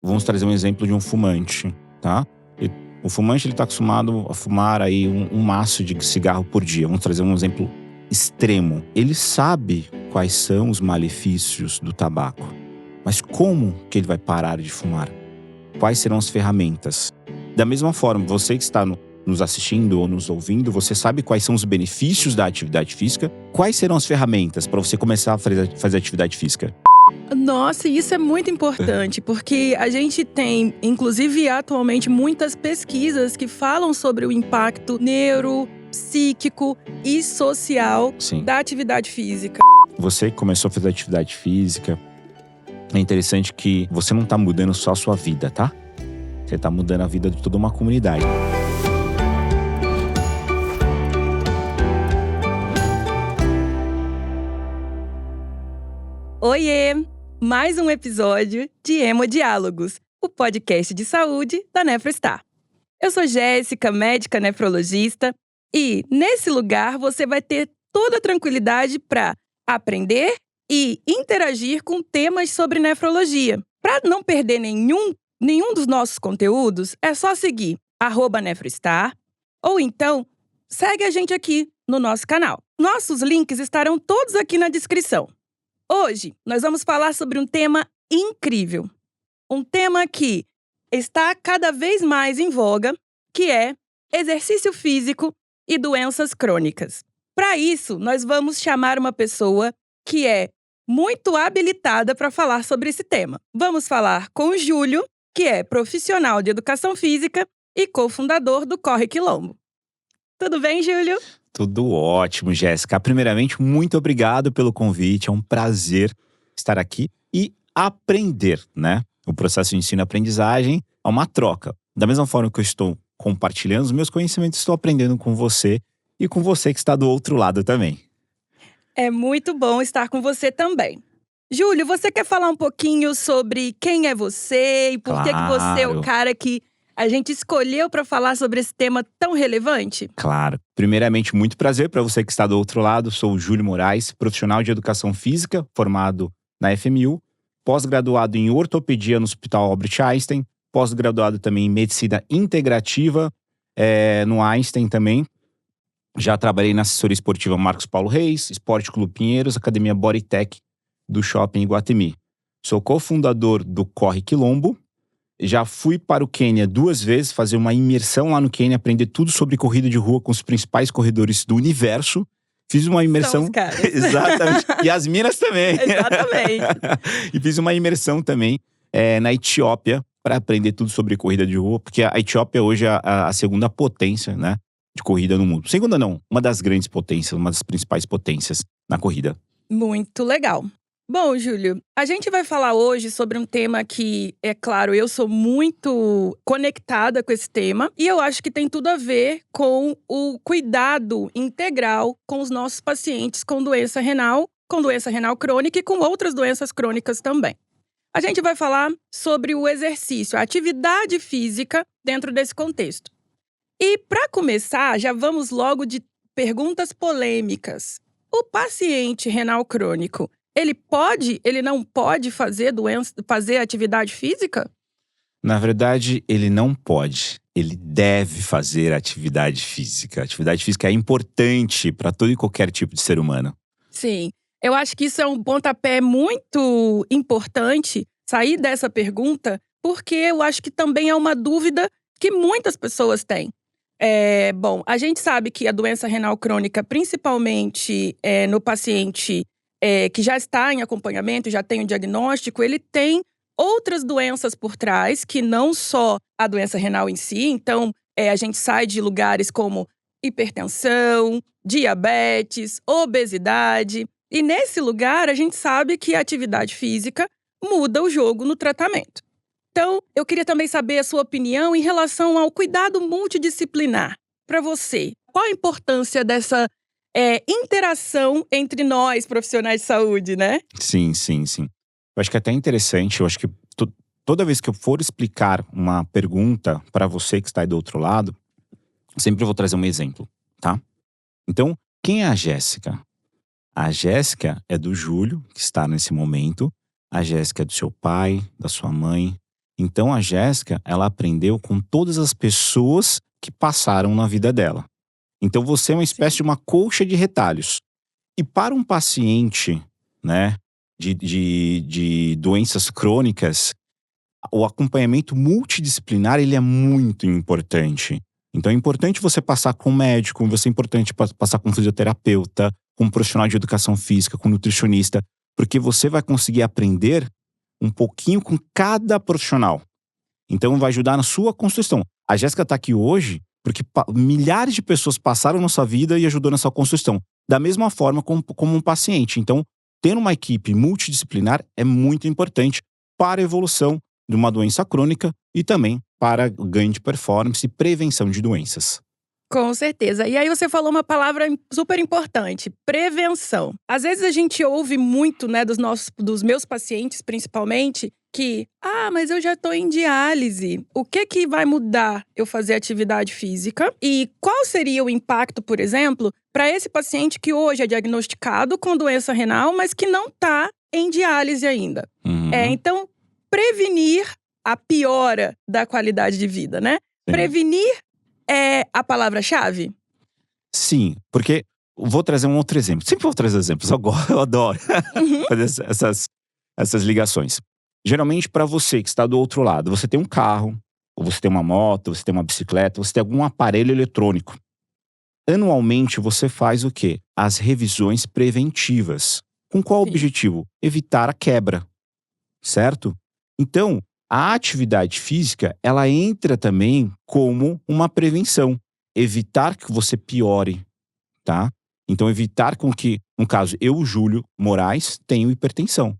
Vamos trazer um exemplo de um fumante, tá? O fumante ele está acostumado a fumar aí um maço de cigarro por dia. Vamos trazer um exemplo extremo. Ele sabe quais são os malefícios do tabaco. Mas como que ele vai parar de fumar? Quais serão as ferramentas? Da mesma forma, você que está nos assistindo ou nos ouvindo, você sabe quais são os benefícios da atividade física? Quais serão as ferramentas para você começar a fazer atividade física? Nossa, isso é muito importante, porque a gente tem, inclusive atualmente, muitas pesquisas que falam sobre o impacto neuropsíquico e social da atividade física. Você que começou a fazer atividade física, é interessante que você não está mudando só a sua vida, tá? Você está mudando a vida de toda uma comunidade. Oiê! Mais um episódio de Hemodiálogos, o podcast de saúde da NefroStar. Eu sou Jéssica, médica nefrologista, e nesse lugar você vai ter toda a tranquilidade para aprender e interagir com temas sobre nefrologia. Para não perder nenhum dos nossos conteúdos, é só seguir @NefroStar ou então segue a gente aqui no nosso canal. Nossos links estarão todos aqui na descrição. Hoje, nós vamos falar sobre um tema incrível. Um tema que está cada vez mais em voga, que é exercício físico e doenças crônicas. Para isso, nós vamos chamar uma pessoa que é muito habilitada para falar sobre esse tema. Vamos falar com o Júlio, que é profissional de educação física e cofundador do Corre Quilombo. Tudo bem, Júlio? Tudo ótimo, Jéssica. Primeiramente, muito obrigado pelo convite. É um prazer estar aqui e aprender, né? O processo de ensino-aprendizagem é uma troca. Da mesma forma que eu estou compartilhando os meus conhecimentos, estou aprendendo com você e com você que está do outro lado também. É muito bom estar com você também. Júlio, você quer falar um pouquinho sobre quem é você e por que você é o cara que a gente escolheu para falar sobre esse tema tão relevante? Claro. Primeiramente, muito prazer para você que está do outro lado. Sou o Júlio Moraes, profissional de educação física, formado na FMU, pós-graduado em ortopedia no Hospital Albert Einstein, pós-graduado também em medicina integrativa no Einstein também. Já trabalhei na assessoria esportiva Marcos Paulo Reis, Esporte Clube Pinheiros, Academia Bodytech do Shopping Iguatemi. Sou cofundador do Corre Quilombo. Já fui para o Quênia 2 vezes, fazer uma imersão lá no Quênia, aprender tudo sobre corrida de rua com os principais corredores do universo. Fiz uma imersão… São os caras. Exatamente. E as minas também. Exatamente. E fiz uma imersão também na Etiópia para aprender tudo sobre corrida de rua, porque a Etiópia hoje é a segunda potência, né, de corrida no mundo. Segunda não, uma das grandes potências, uma das principais potências na corrida. Muito legal. Bom, Júlio, a gente vai falar hoje sobre um tema que, é claro, eu sou muito conectada com esse tema e eu acho que tem tudo a ver com o cuidado integral com os nossos pacientes com doença renal crônica e com outras doenças crônicas também. A gente vai falar sobre o exercício, a atividade física dentro desse contexto. E para começar, já vamos logo de perguntas polêmicas. O paciente renal crônico, ele não pode fazer atividade física? Na verdade, ele não pode. Ele deve fazer atividade física. A atividade física é importante para todo e qualquer tipo de ser humano. Sim, eu acho que isso é um pontapé muito importante, sair dessa pergunta, porque eu acho que também é uma dúvida que muitas pessoas têm. Bom, a gente sabe que a doença renal crônica, principalmente no paciente que já está em acompanhamento, já tem o diagnóstico, ele tem outras doenças por trás, que não só a doença renal em si. Então, a gente sai de lugares como hipertensão, diabetes, obesidade. E nesse lugar, a gente sabe que a atividade física muda o jogo no tratamento. Então, eu queria também saber a sua opinião em relação ao cuidado multidisciplinar. Para você, qual a importância dessa interação entre nós, profissionais de saúde, né? Sim. Eu acho que é até interessante, eu acho que toda vez que eu for explicar uma pergunta para você que está aí do outro lado, sempre vou trazer um exemplo, tá? Então, quem é a Jéssica? A Jéssica é do Júlio, que está nesse momento. A Jéssica é do seu pai, da sua mãe. Então a Jéssica, ela aprendeu com todas as pessoas que passaram na vida dela. Então você é uma espécie de uma colcha de retalhos. E para um paciente, né, de doenças crônicas, o acompanhamento multidisciplinar, ele é muito importante. Então é importante você passar com um médico, é importante passar com um fisioterapeuta, com um profissional de educação física, com um nutricionista, porque você vai conseguir aprender um pouquinho com cada profissional. Então vai ajudar na sua construção. A Jéssica está aqui hoje porque milhares de pessoas passaram na sua vida e ajudou na sua construção. Da mesma forma como um paciente. Então, ter uma equipe multidisciplinar é muito importante para a evolução de uma doença crônica e também para ganho de performance e prevenção de doenças. Com certeza. E aí você falou uma palavra super importante, prevenção. Às vezes a gente ouve muito, né, dos meus pacientes principalmente, que, mas eu já tô em diálise. O que vai mudar eu fazer atividade física? E qual seria o impacto, por exemplo, para esse paciente que hoje é diagnosticado com doença renal, mas que não tá em diálise ainda? Então, prevenir a piora da qualidade de vida, né? Sim. Prevenir é a palavra-chave? Sim, porque vou trazer um outro exemplo. Sempre vou trazer exemplos, eu adoro fazer essas ligações. Geralmente, para você que está do outro lado, você tem um carro, ou você tem uma moto, você tem uma bicicleta, você tem algum aparelho eletrônico. Anualmente, você faz o quê? As revisões preventivas. Com qual objetivo? Evitar a quebra, certo? Então, a atividade física, ela entra também como uma prevenção. Evitar que você piore, tá? Então, evitar com que, no caso, eu, Júlio Moraes, tenho hipertensão.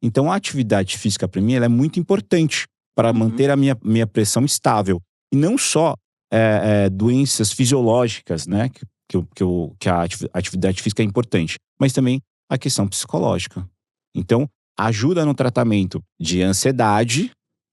Então, a atividade física, para mim, ela é muito importante para manter a minha pressão estável. E não só doenças fisiológicas, né? Que a atividade física é importante. Mas também a questão psicológica. Então, ajuda no tratamento de ansiedade,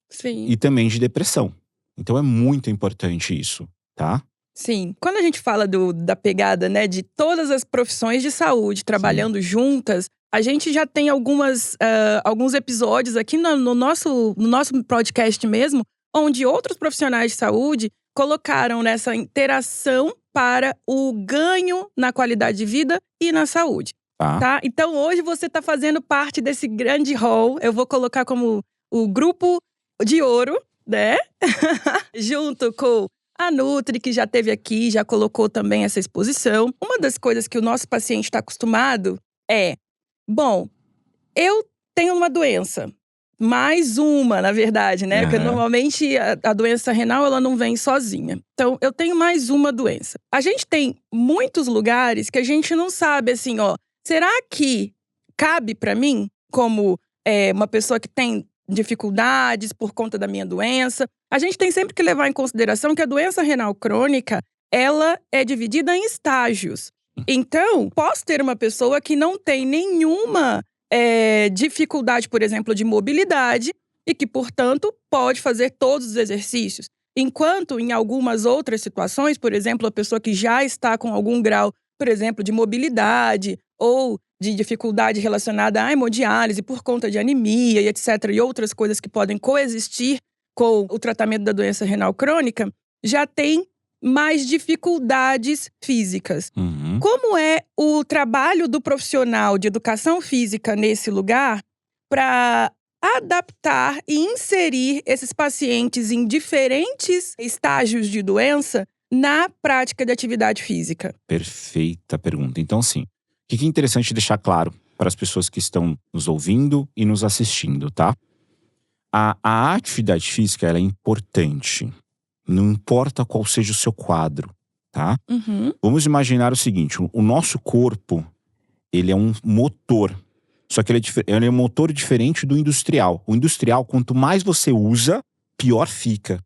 Sim. e também de depressão. Então é muito importante isso, tá? Sim. Quando a gente fala da pegada, né, de todas as profissões de saúde trabalhando juntas, a gente já tem alguns episódios aqui no nosso podcast mesmo, onde outros profissionais de saúde colocaram nessa interação para o ganho na qualidade de vida e na saúde. Tá? Então hoje você está fazendo parte desse grande hall. Eu vou colocar como o grupo de ouro, né? Junto com a Nutri, que já esteve aqui, já colocou também essa exposição. Uma das coisas que o nosso paciente está acostumado é: bom, eu tenho uma doença. Mais uma, na verdade, né? Porque normalmente a doença renal, ela não vem sozinha. Então, eu tenho mais uma doença. A gente tem muitos lugares que a gente não sabe, assim, será que cabe para mim, como uma pessoa que tem dificuldades por conta da minha doença? A gente tem sempre que levar em consideração que a doença renal crônica, ela é dividida em estágios. Então, posso ter uma pessoa que não tem nenhuma dificuldade, por exemplo, de mobilidade e que, portanto, pode fazer todos os exercícios. Enquanto em algumas outras situações, por exemplo, a pessoa que já está com algum grau, por exemplo, de mobilidade ou de dificuldade relacionada à hemodiálise por conta de anemia e etc. e outras coisas que podem coexistir com o tratamento da doença renal crônica, já tem mais dificuldades físicas. Como é o trabalho do profissional de educação física nesse lugar para adaptar e inserir esses pacientes em diferentes estágios de doença na prática de atividade física? Perfeita pergunta. Então, assim, o que é interessante deixar claro para as pessoas que estão nos ouvindo e nos assistindo, tá? A atividade física, ela é importante. Não importa qual seja o seu quadro, tá? Vamos imaginar o seguinte: o nosso corpo, ele é um motor. Só que ele é um motor diferente do industrial. O industrial, quanto mais você usa, pior fica.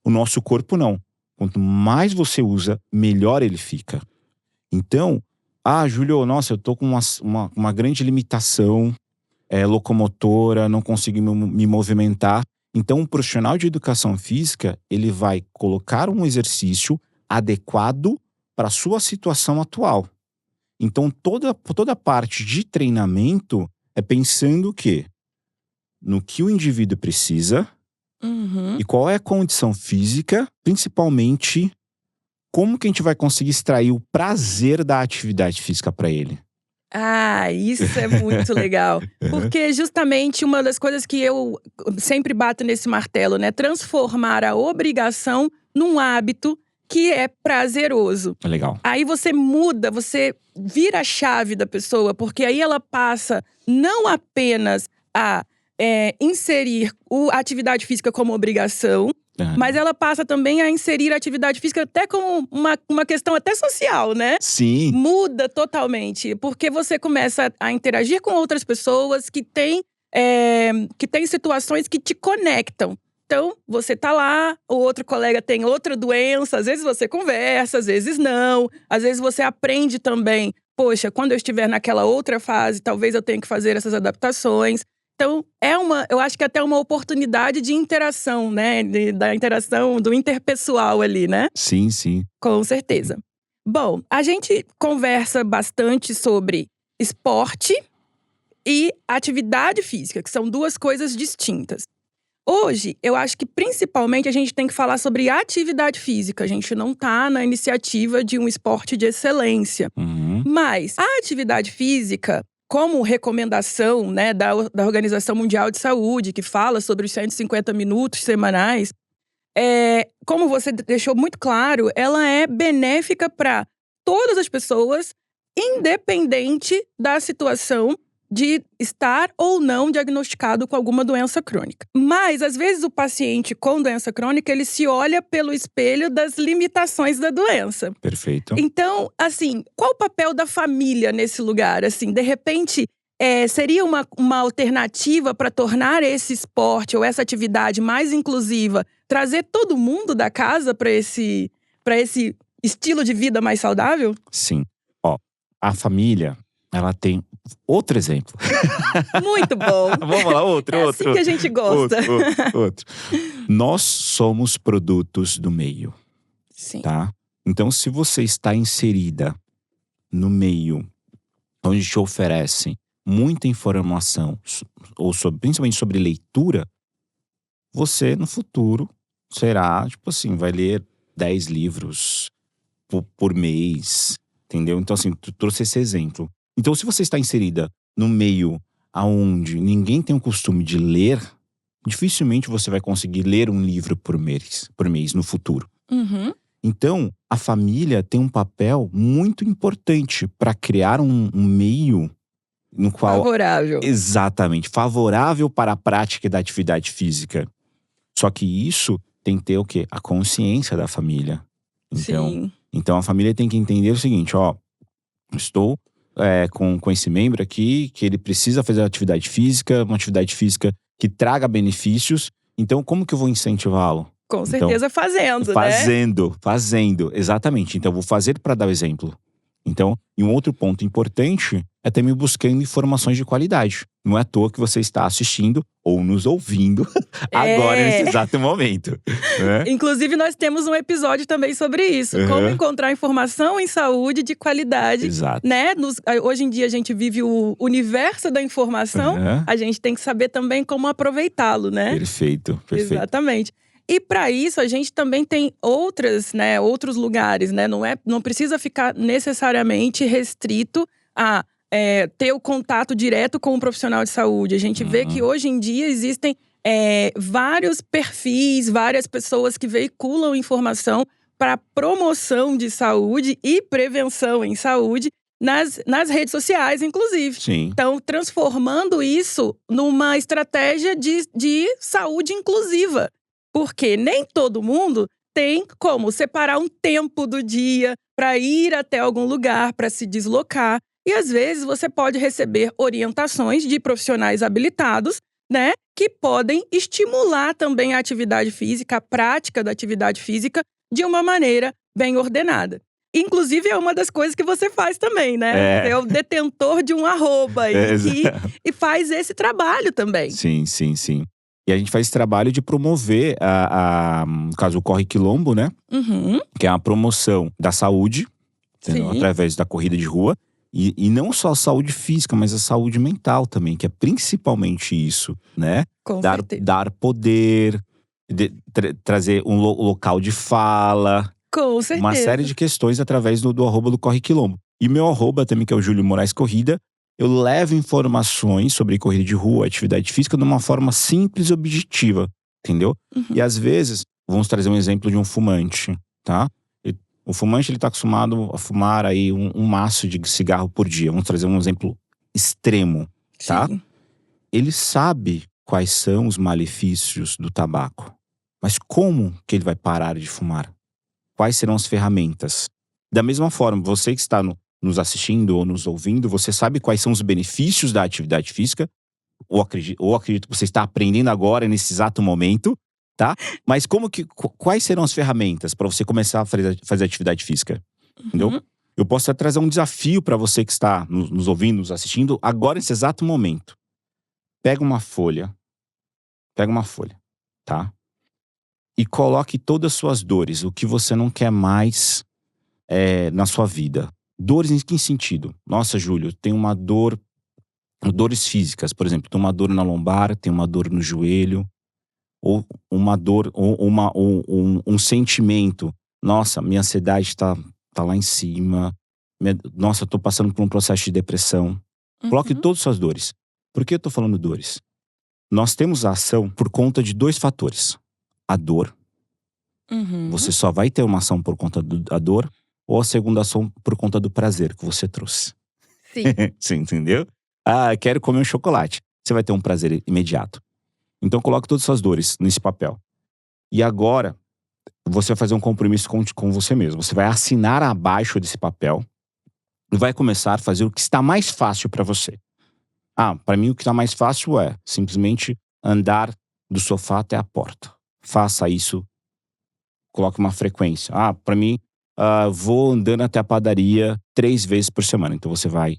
O nosso corpo não. Quanto mais você usa, melhor ele fica. Então, Júlio, nossa, eu tô com uma grande limitação locomotora, não consigo me movimentar. Então, um profissional de educação física, ele vai colocar um exercício adequado para a sua situação atual. Então, toda a parte de treinamento é pensando no que o indivíduo precisa Uhum. E qual é a condição física, principalmente, como que a gente vai conseguir extrair o prazer da atividade física para ele? Ah, isso é muito legal. Porque justamente uma das coisas que eu sempre bato nesse martelo, né? Transformar a obrigação num hábito que é prazeroso. É legal. Aí você muda, você vira a chave da pessoa, porque aí ela passa não apenas a inserir a atividade física como obrigação, mas ela passa também a inserir a atividade física até como uma questão até social, né? Sim. Muda totalmente, porque você começa a interagir com outras pessoas que têm situações que te conectam. Então, você tá lá, o outro colega tem outra doença, às vezes você conversa, às vezes não. Às vezes você aprende também, poxa, quando eu estiver naquela outra fase, talvez eu tenha que fazer essas adaptações. Então, eu acho que é até uma oportunidade de interação, né? Da interação, do interpessoal ali, né? Sim, sim. Com certeza. Bom, a gente conversa bastante sobre esporte e atividade física, que são duas coisas distintas. Hoje, eu acho que principalmente a gente tem que falar sobre atividade física. A gente não está na iniciativa de um esporte de excelência. Uhum. Mas a atividade física, como recomendação, né, da Organização Mundial de Saúde, que fala sobre os 150 minutos semanais, como você deixou muito claro, ela é benéfica para todas as pessoas, independente da situação de estar ou não diagnosticado com alguma doença crônica. Mas, às vezes, o paciente com doença crônica, ele se olha pelo espelho das limitações da doença. Perfeito. Então, assim, qual o papel da família nesse lugar? Assim, de repente, seria uma alternativa para tornar esse esporte ou essa atividade mais inclusiva, trazer todo mundo da casa para esse estilo de vida mais saudável? Sim. Ó, a família, ela tem outro exemplo. Muito bom. Vamos lá, outro. Assim que a gente gosta. Outro. Nós somos produtos do meio, Sim. tá? Então, se você está inserida no meio onde te oferecem muita informação, principalmente sobre leitura, você, no futuro, será, tipo assim, vai ler 10 livros por mês, entendeu? Então, assim, tu trouxe esse exemplo. Então, se você está inserida no meio aonde ninguém tem o costume de ler, dificilmente você vai conseguir ler um livro por mês no futuro. Uhum. Então, a família tem um papel muito importante para criar um meio no qual… Favorável. Exatamente, favorável para a prática da atividade física. Só que isso tem que ter o quê? A consciência da família. Sim. Então a família tem que entender o seguinte, ó, estou com esse membro aqui, que ele precisa fazer atividade física, uma atividade física que traga benefícios. Então, como que eu vou incentivá-lo? Com certeza fazendo, né? Fazendo, exatamente. Então, eu vou fazer para dar o exemplo. Então, e um outro ponto importante é também buscando informações de qualidade. Não é à toa que você está assistindo ou nos ouvindo agora, nesse exato momento. Né? Inclusive, nós temos um episódio também sobre isso. Uhum. Como encontrar informação em saúde de qualidade. Exato. Né? Hoje em dia, a gente vive o universo da informação. Uhum. A gente tem que saber também como aproveitá-lo, né? Perfeito. Exatamente. E para isso, a gente também tem outros lugares, né? Não precisa ficar necessariamente restrito a ter o contato direto com um profissional de saúde. A gente vê que hoje em dia existem vários perfis, várias pessoas que veiculam informação para promoção de saúde e prevenção em saúde nas redes sociais, inclusive. Sim. Então, transformando isso numa estratégia de saúde inclusiva. Porque nem todo mundo tem como separar um tempo do dia para ir até algum lugar, para se deslocar. E às vezes você pode receber orientações de profissionais habilitados, né? Que podem estimular também a atividade física, a prática da atividade física de uma maneira bem ordenada. Inclusive, é uma das coisas que você faz também, né? É o detentor de um arroba e faz esse trabalho também. Sim. E a gente faz esse trabalho de promover, no caso, o Corre Quilombo, né? Uhum. Que é uma promoção da saúde, através da corrida de rua. E não só a saúde física, mas a saúde mental também, que é principalmente isso, né? Com certeza. Dar poder, trazer um local de fala. Com certeza. Uma série de questões através do arroba do Corre Quilombo. E meu arroba também, que é o Júlio Moraes Corrida, eu levo informações sobre corrida de rua, atividade física, de uma forma simples e objetiva, entendeu? E às vezes, vamos trazer um exemplo de um fumante, tá? O fumante, ele tá acostumado a fumar aí um maço de cigarro por dia. Vamos trazer um exemplo extremo, tá? Sim. Ele sabe quais são os malefícios do tabaco. Mas como que ele vai parar de fumar? Quais serão as ferramentas? Da mesma forma, você que está nos assistindo ou nos ouvindo, você sabe quais são os benefícios da atividade física, ou acredito que você está aprendendo agora, nesse exato momento, tá? Mas quais serão as ferramentas para você começar a fazer atividade física? Entendeu? Eu posso até trazer um desafio para você que está nos ouvindo, nos assistindo, agora, nesse exato momento. Pega uma folha, tá? E coloque todas as suas dores, o que você não quer mais na sua vida. Dores em que sentido? Nossa, Júlio, tem uma dor, dores físicas, por exemplo, tem uma dor na lombar, tem uma dor no joelho, ou uma dor, ou um sentimento. Nossa, minha ansiedade tá lá em cima. Nossa, eu tô passando por um processo de depressão. Coloque todas as suas dores. Por que eu tô falando dores? Nós temos a ação por conta de 2 fatores. A dor. Você só vai ter uma ação por conta da dor, ou a segunda ação por conta do prazer que você trouxe. Sim. Você entendeu? Ah, quero comer um chocolate. Você vai ter um prazer imediato. Então coloque todas as suas dores nesse papel. E agora, você vai fazer um compromisso com você mesmo. Você vai assinar abaixo desse papel e vai começar a fazer o que está mais fácil para você. Para mim o que está mais fácil é simplesmente andar do sofá até a porta. Faça isso. Coloque uma frequência. Para mim, vou andando até a padaria 3 vezes por semana. Então você vai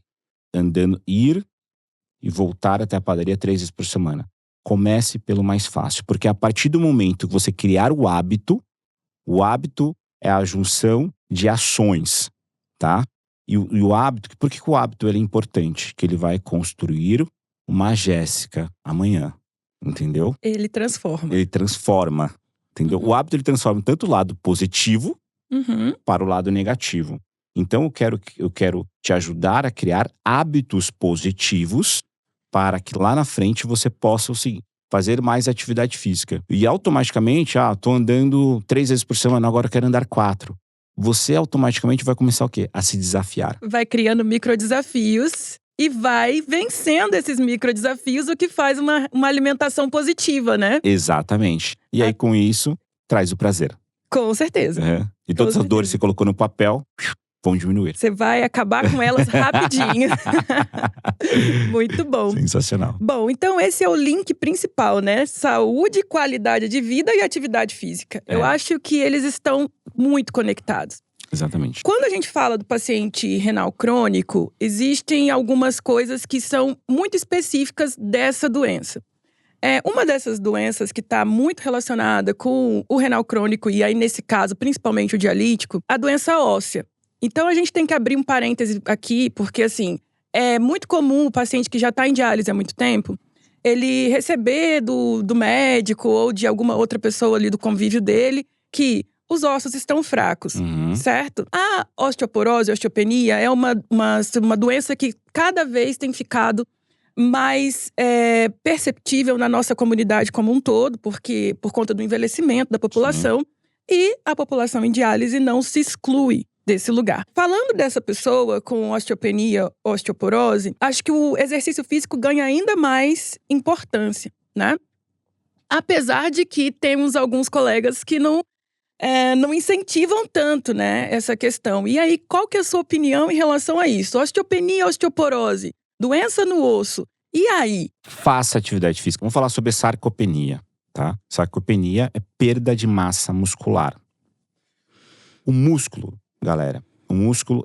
andando, ir e voltar até a padaria 3 vezes por semana. Comece pelo mais fácil. Porque a partir do momento que você criar o hábito é a junção de ações, tá? E o hábito, por que o hábito ele é importante? Que ele vai construir uma Jéssica amanhã, entendeu? Ele transforma. Ele transforma, entendeu? O hábito ele transforma tanto o lado positivo para o lado negativo. Então eu quero te ajudar a criar hábitos positivos para que lá na frente você possa fazer mais atividade física. E automaticamente, tô andando 3 vezes por semana, agora eu quero andar 4. Você automaticamente vai começar o quê? A se desafiar. Vai criando microdesafios e vai vencendo esses microdesafios, o que faz uma alimentação positiva, né? Exatamente. E aí com isso, traz o prazer. Com certeza. E todas as dores que você colocou no papel vão diminuir. Você vai acabar com elas rapidinho. Muito bom. Sensacional. Bom, então esse é o link principal, né? Saúde, qualidade de vida e atividade física. Eu acho que eles estão muito conectados. Exatamente. Quando a gente fala do paciente renal crônico, existem algumas coisas que são muito específicas dessa doença. Uma dessas doenças que está muito relacionada com o renal crônico, e aí nesse caso, principalmente o dialítico, a doença óssea. Então a gente tem que abrir um parêntese aqui, porque assim, é muito comum o paciente que já está em diálise há muito tempo, ele receber do médico ou de alguma outra pessoa ali do convívio dele, que os ossos estão fracos, certo? A osteoporose, a osteopenia é uma doença que cada vez tem ficado mais perceptível na nossa comunidade como um todo, porque por conta do envelhecimento da população, e a população em diálise não se exclui desse lugar. Falando dessa pessoa com osteopenia, osteoporose, acho que o exercício físico ganha ainda mais importância, né? Apesar de que temos alguns colegas que não incentivam tanto, né, essa questão. E aí, qual que é a sua opinião em relação a isso? Osteopenia, osteoporose, doença no osso. E aí? Faça atividade física. Vamos falar sobre sarcopenia, tá? Sarcopenia é perda de massa muscular. O músculo, galera,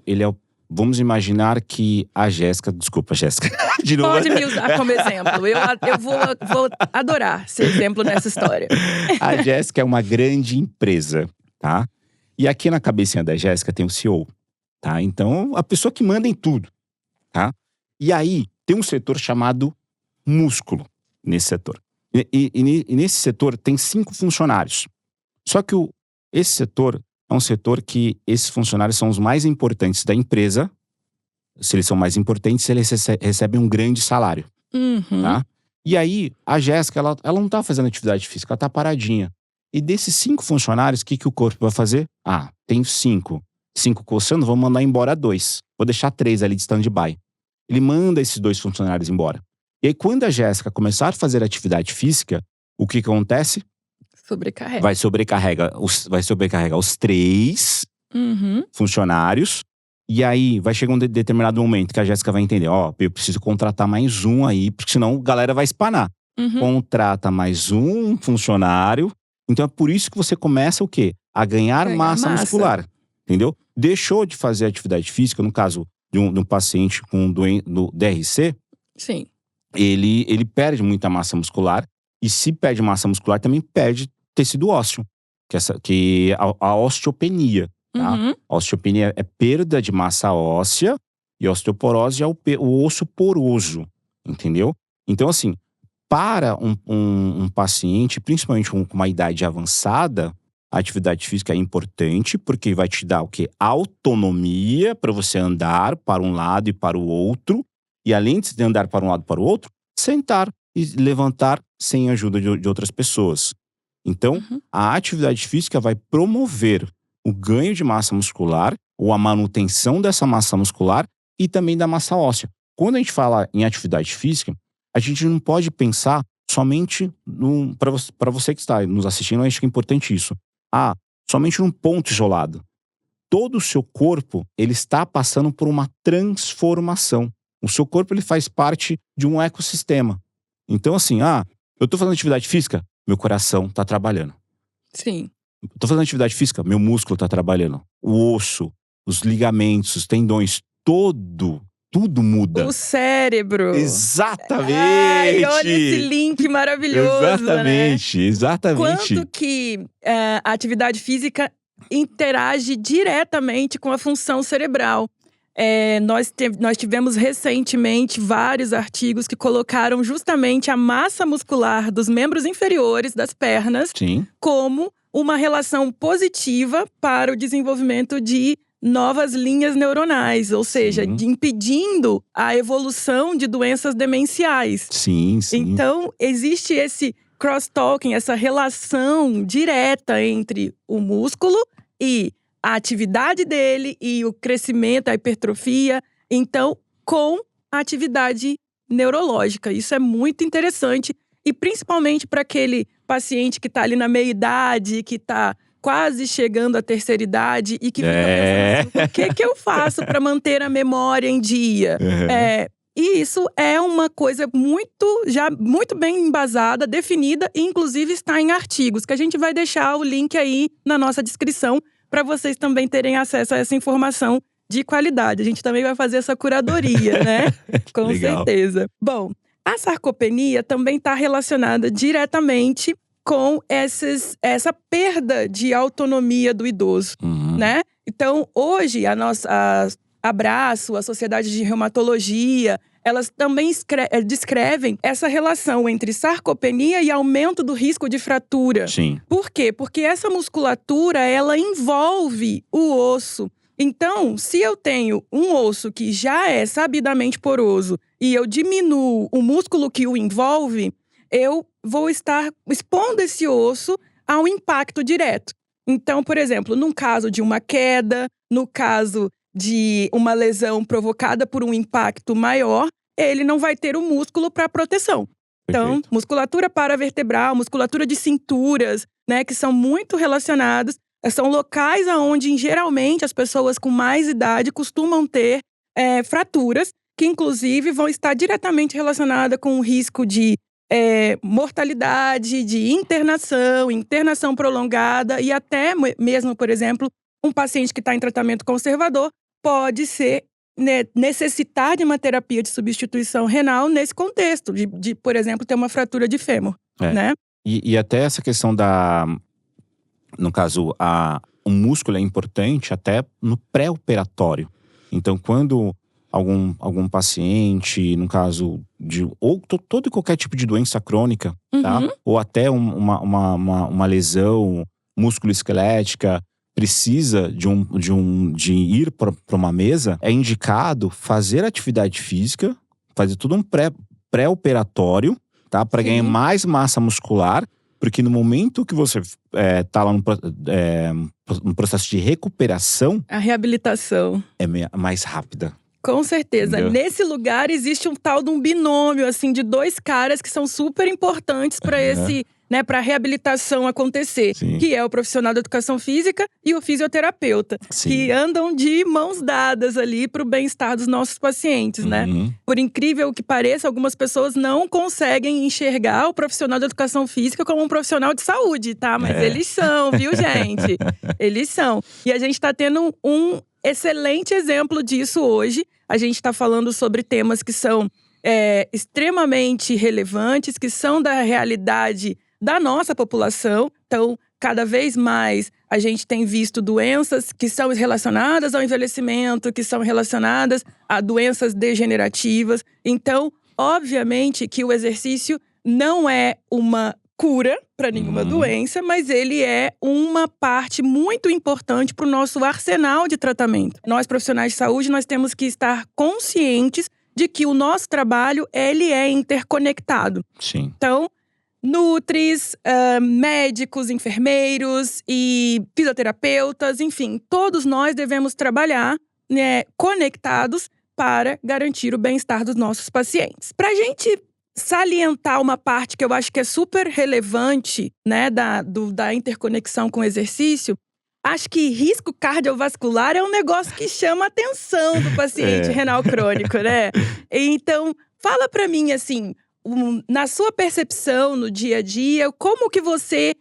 ele é vamos imaginar que a Jéssica… Desculpa, Jéssica. De novo. Pode me usar como exemplo. Eu vou adorar ser exemplo nessa história. A Jéssica é uma grande empresa, tá? E aqui na cabecinha da Jéssica tem o CEO, tá? Então, a pessoa que manda em tudo, tá? E aí, tem um setor chamado músculo nesse setor. E nesse setor tem 5 funcionários. Só que esse setor é um setor que esses funcionários são os mais importantes da empresa. Se eles são mais importantes, eles recebem um grande salário, tá? E aí, a Jéssica, ela não tá fazendo atividade física, ela tá paradinha. E desses 5 funcionários, o que o corpo vai fazer? Ah, tem 5. 5 coçando, vou mandar embora 2. Vou deixar 3 ali de stand-by. Ele manda esses 2 funcionários embora. E aí, quando a Jéssica começar a fazer atividade física, o que acontece? Sobrecarrega. Vai sobrecarregar os 3 funcionários. E aí, vai chegar um determinado momento que a Jéssica vai entender, eu preciso contratar mais um aí, porque senão a galera vai espanar. Contrata mais um funcionário. Então é por isso que você começa o quê? A ganhar massa muscular. Entendeu? Deixou de fazer atividade física, no caso de um paciente com do DRC. Sim. Ele perde muita massa muscular. E se perde massa muscular, também perde tecido ósseo. Que é a osteopenia. Tá? A osteopenia é perda de massa óssea. E a osteoporose é o osso poroso. Entendeu? Então, assim, para um paciente, principalmente com uma idade avançada, a atividade física é importante, porque vai te dar o quê? Autonomia para você andar para um lado e para o outro. E além de andar para um lado e para o outro, sentar e levantar sem a ajuda de outras pessoas. Então, a atividade física vai promover o ganho de massa muscular, ou a manutenção dessa massa muscular e também da massa óssea. Quando a gente fala em atividade física, a gente não pode pensar somente para você que está nos assistindo, eu acho que é importante isso. Somente num ponto isolado. Todo o seu corpo, ele está passando por uma transformação. O seu corpo, ele faz parte de um ecossistema. Então, assim, eu estou fazendo atividade física, meu coração está trabalhando. Sim. Estou fazendo atividade física, meu músculo está trabalhando. O osso, os ligamentos, os tendões, tudo muda. O cérebro. Exatamente! Ai, olha esse link maravilhoso, exatamente, né? Exatamente. Quanto que a atividade física interage diretamente com a função cerebral. Nós tivemos recentemente vários artigos que colocaram justamente a massa muscular dos membros inferiores das pernas como uma relação positiva para o desenvolvimento de novas linhas neuronais, ou seja, impedindo a evolução de doenças demenciais. Sim. Então, existe esse cross-talking, essa relação direta entre o músculo e a atividade dele e o crescimento, a hipertrofia, então, com a atividade neurológica. Isso é muito interessante e principalmente para aquele paciente que está ali na meia-idade, que está quase chegando à terceira idade e que fica pensando assim, o que eu faço para manter a memória em dia? E isso é uma coisa muito bem embasada, definida e inclusive está em artigos, que a gente vai deixar o link aí na nossa descrição para vocês também terem acesso a essa informação de qualidade. A gente também vai fazer essa curadoria, né? Com Legal. certeza. Bom, a sarcopenia também está relacionada diretamente com essa perda de autonomia do idoso, né? Então, hoje, a Abraço, a Sociedade de Reumatologia, elas também descrevem essa relação entre sarcopenia e aumento do risco de fratura. Sim. Por quê? Porque essa musculatura, ela envolve o osso. Então, se eu tenho um osso que já é sabidamente poroso e eu diminuo o músculo que o envolve, eu vou estar expondo esse osso ao impacto direto. Então, por exemplo, num caso de uma queda, no caso de uma lesão provocada por um impacto maior, ele não vai ter o músculo para proteção. Então, musculatura paravertebral, musculatura de cinturas, né, que são muito relacionadas, são locais onde, geralmente, as pessoas com mais idade costumam ter fraturas, que inclusive vão estar diretamente relacionadas com o risco de mortalidade, de internação prolongada e até mesmo, por exemplo, um paciente que está em tratamento conservador pode necessitar de uma terapia de substituição renal nesse contexto, de por exemplo, ter uma fratura de fêmur, né? E até essa questão no caso, o músculo é importante até no pré-operatório. Então, quando algum paciente, no caso de ou todo e qualquer tipo de doença crônica, tá? Ou até uma lesão musculoesquelética, precisa de ir para uma mesa, é indicado fazer atividade física, fazer tudo um pré-operatório, tá? Para ganhar mais massa muscular, porque no momento que você tá lá no processo de recuperação, a reabilitação é mais rápida. Com certeza. Entendeu? Nesse lugar existe um tal de um binômio, assim, de dois caras que são super importantes para para a reabilitação acontecer. Sim. Que é o profissional da educação física e o fisioterapeuta. Sim. Que andam de mãos dadas ali para o bem-estar dos nossos pacientes, né? Por incrível que pareça, algumas pessoas não conseguem enxergar o profissional da educação física como um profissional de saúde, tá? Mas eles são, viu, gente? Eles são. E a gente está tendo um excelente exemplo disso hoje. A gente está falando sobre temas que são extremamente relevantes, que são da realidade da nossa população. Então, cada vez mais a gente tem visto doenças que são relacionadas ao envelhecimento, que são relacionadas a doenças degenerativas. Então, obviamente que o exercício não é uma cura para nenhuma doença, mas ele é uma parte muito importante para o nosso arsenal de tratamento. Nós, profissionais de saúde, nós temos que estar conscientes de que o nosso trabalho, ele é interconectado. Sim. Então, nutris, médicos, enfermeiros e fisioterapeutas, enfim, todos nós devemos trabalhar conectados para garantir o bem-estar dos nossos pacientes. Para a gente salientar uma parte que eu acho que é super relevante, né, da interconexão com o exercício, acho que risco cardiovascular é um negócio que chama a atenção do paciente renal crônico, né? Então, fala pra mim, assim, na sua percepção no dia a dia, como que você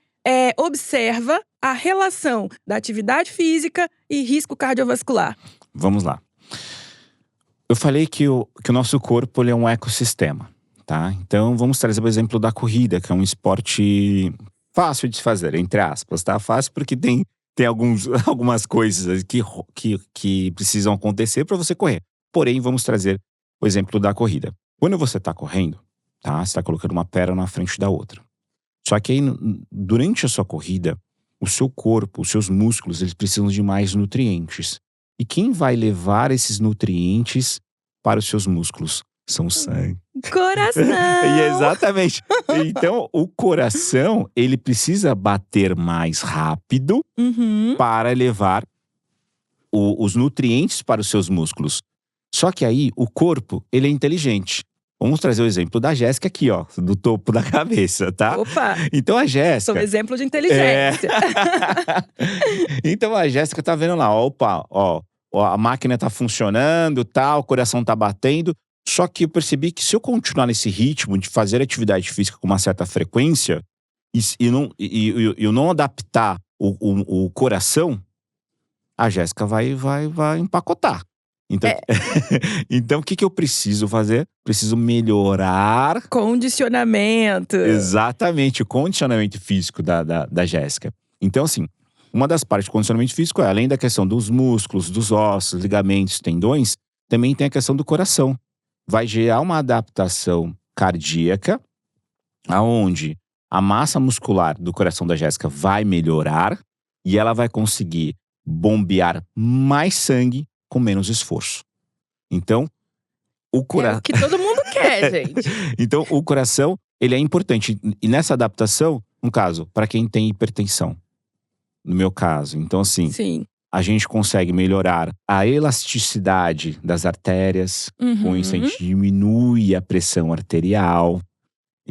observa a relação da atividade física e risco cardiovascular? Vamos lá. Eu falei que o nosso corpo ele é um ecossistema. Tá? Então, vamos trazer o exemplo da corrida, que é um esporte fácil de se fazer, entre aspas, tá? Fácil porque tem algumas coisas que precisam acontecer para você correr. Porém, vamos trazer o exemplo da corrida. Quando você está correndo, tá? Você está colocando uma perna na frente da outra. Só que aí, durante a sua corrida, o seu corpo, os seus músculos, eles precisam de mais nutrientes. E quem vai levar esses nutrientes para os seus músculos? São o sangue. Coração! Exatamente. Então, o coração, ele precisa bater mais rápido para levar os nutrientes para os seus músculos. Só que aí, o corpo, ele é inteligente. Vamos trazer o exemplo da Jéssica aqui, ó, do topo da cabeça, tá? Opa! Então, a Jéssica… Sou um exemplo de inteligência. Então, a Jéssica tá vendo lá, opa, ó, a máquina tá funcionando, tá, o coração tá batendo. Só que eu percebi que se eu continuar nesse ritmo de fazer atividade física com uma certa frequência e não adaptar o coração, a Jéssica vai empacotar. Então, então o que eu preciso fazer? Preciso melhorar… Condicionamento. Exatamente, o condicionamento físico da Jéssica. Então, assim, uma das partes do condicionamento físico é, além da questão dos músculos, dos ossos, ligamentos, tendões, também tem a questão do coração. Vai gerar uma adaptação cardíaca, aonde a massa muscular do coração da Jéssica vai melhorar e ela vai conseguir bombear mais sangue com menos esforço. Então, o coração… É o que todo mundo quer, gente. Então, o coração, ele é importante. E nessa adaptação, no caso, para quem tem hipertensão, no meu caso. Então, assim… Sim. A gente consegue melhorar a elasticidade das artérias. Com isso, a gente diminui a pressão arterial.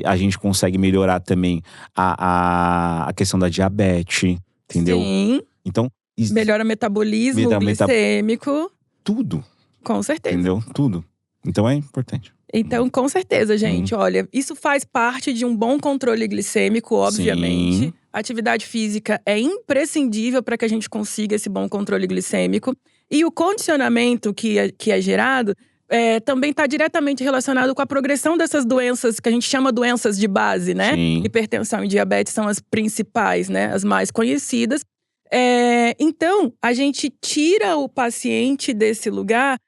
A gente consegue melhorar também a questão da diabetes, entendeu? Sim. Então… Melhora o metabolismo glicêmico. Tudo. Com certeza. Entendeu? Tudo. Então, é importante. Então, com certeza, gente. Olha, isso faz parte de um bom controle glicêmico, obviamente. Sim. Atividade física é imprescindível para que a gente consiga esse bom controle glicêmico. E o condicionamento que é gerado também está diretamente relacionado com a progressão dessas doenças que a gente chama doenças de base, né? Sim. Hipertensão e diabetes são as principais, né? As mais conhecidas. Então, a gente tira o paciente desse lugar